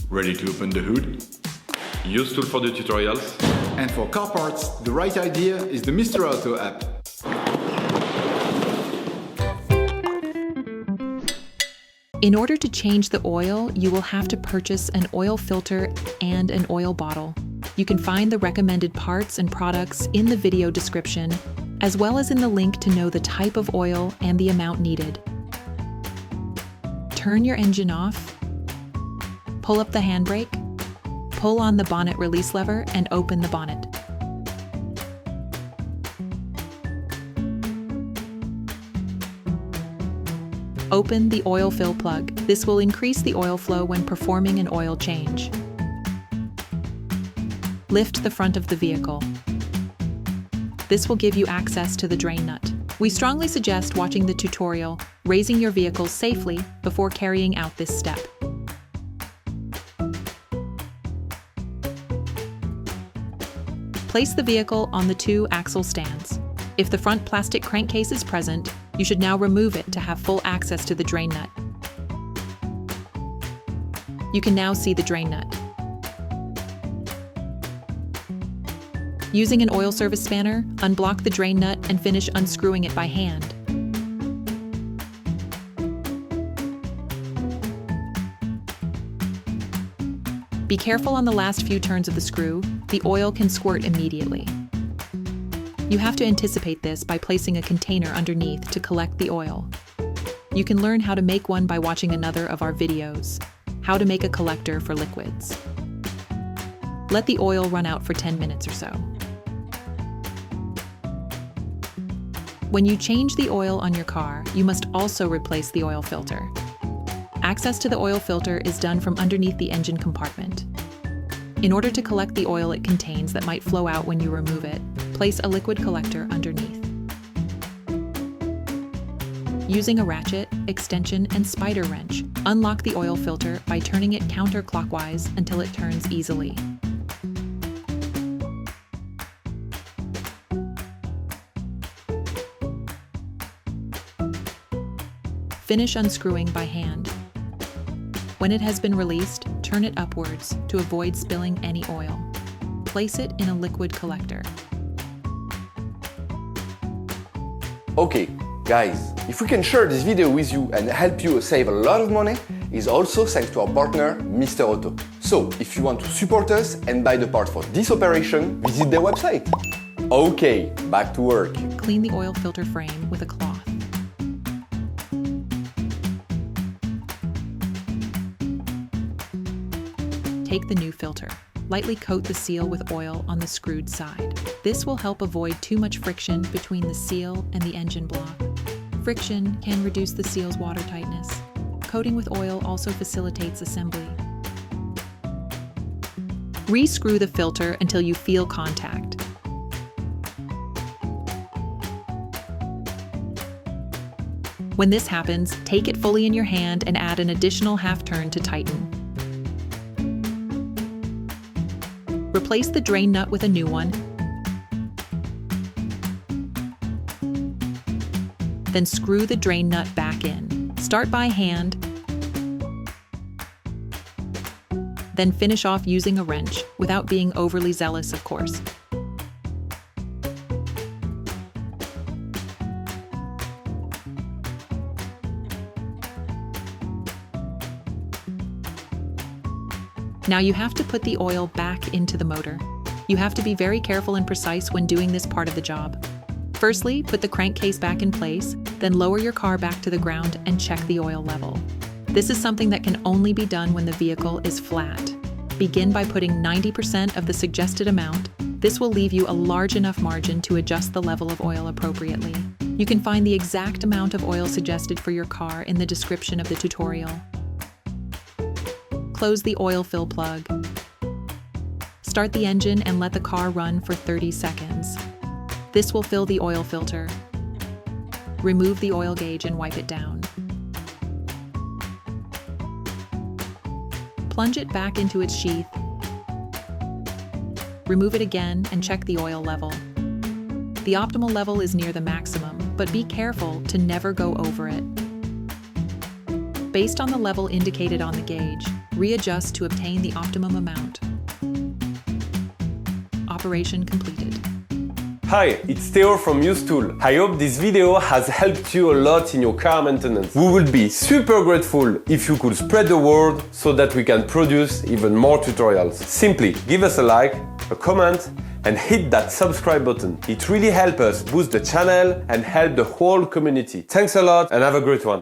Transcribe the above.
Ready to open the hood? Usetool for the tutorials. And for car parts, the right idea is the Mr. Auto app. In order to change the oil, you will have to purchase an oil filter and an oil bottle. You can find the recommended parts and products in the video description, as well as in the link to know the type of oil and the amount needed. Turn your engine off, pull up the handbrake, pull on the bonnet release lever and open the bonnet. Open the oil fill plug. This will increase the oil flow when performing an oil change. Lift the front of the vehicle. This will give you access to the drain nut. We strongly suggest watching the tutorial, raising your vehicle safely before carrying out this step. Place the vehicle on the two axle stands. If the front plastic crankcase is present, you should now remove it to have full access to the drain nut. You can now see the drain nut. Using an oil service spanner, unblock the drain nut and finish unscrewing it by hand. Be careful on the last few turns of the screw. The oil can squirt immediately. You have to anticipate this by placing a container underneath to collect the oil. You can learn how to make one by watching another of our videos, how to make a collector for liquids. Let the oil run out for 10 minutes or so. When you change the oil on your car, you must also replace the oil filter. Access to the oil filter is done from underneath the engine compartment. In order to collect the oil it contains that might flow out when you remove it, place a liquid collector underneath. Using a ratchet, extension, and spider wrench, unlock the oil filter by turning it counterclockwise until it turns easily. Finish unscrewing by hand. When it has been released, turn it upwards to avoid spilling any oil. Place it in a liquid collector. Okay, guys, if we can share this video with you and help you save a lot of money, is also thanks to our partner, Mr. Auto. So, if you want to support us and buy the part for this operation, visit their website. Okay, back to work. Clean the oil filter frame with a cloth. Take the new filter. Lightly coat the seal with oil on the screwed side. This will help avoid too much friction between the seal and the engine block. Friction can reduce the seal's water tightness. Coating with oil also facilitates assembly. Re-screw the filter until you feel contact. When this happens, take it fully in your hand and add an additional half turn to tighten. Replace the drain nut with a new one. Then screw the drain nut back in. Start by hand, then finish off using a wrench, without being overly zealous, of course. Now you have to put the oil back into the motor. You have to be very careful and precise when doing this part of the job. Firstly, put the crankcase back in place, then lower your car back to the ground and check the oil level. This is something that can only be done when the vehicle is flat. Begin by putting 90% of the suggested amount. This will leave you a large enough margin to adjust the level of oil appropriately. You can find the exact amount of oil suggested for your car in the description of the tutorial. Close the oil fill plug. Start the engine and let the car run for 30 seconds. This will fill the oil filter. Remove the oil gauge and wipe it down. Plunge it back into its sheath. Remove it again and check the oil level. The optimal level is near the maximum, but be careful to never go over it. Based on the level indicated on the gauge, Readjust to obtain the optimum amount. Operation completed. Hi, it's Theo from Usetool. I hope this video has helped you a lot in your car maintenance. We would be super grateful if you could spread the word so that we can produce even more tutorials. Simply give us a like, a comment, and hit that subscribe button. It really helps us boost the channel and help the whole community. Thanks a lot and have a great one.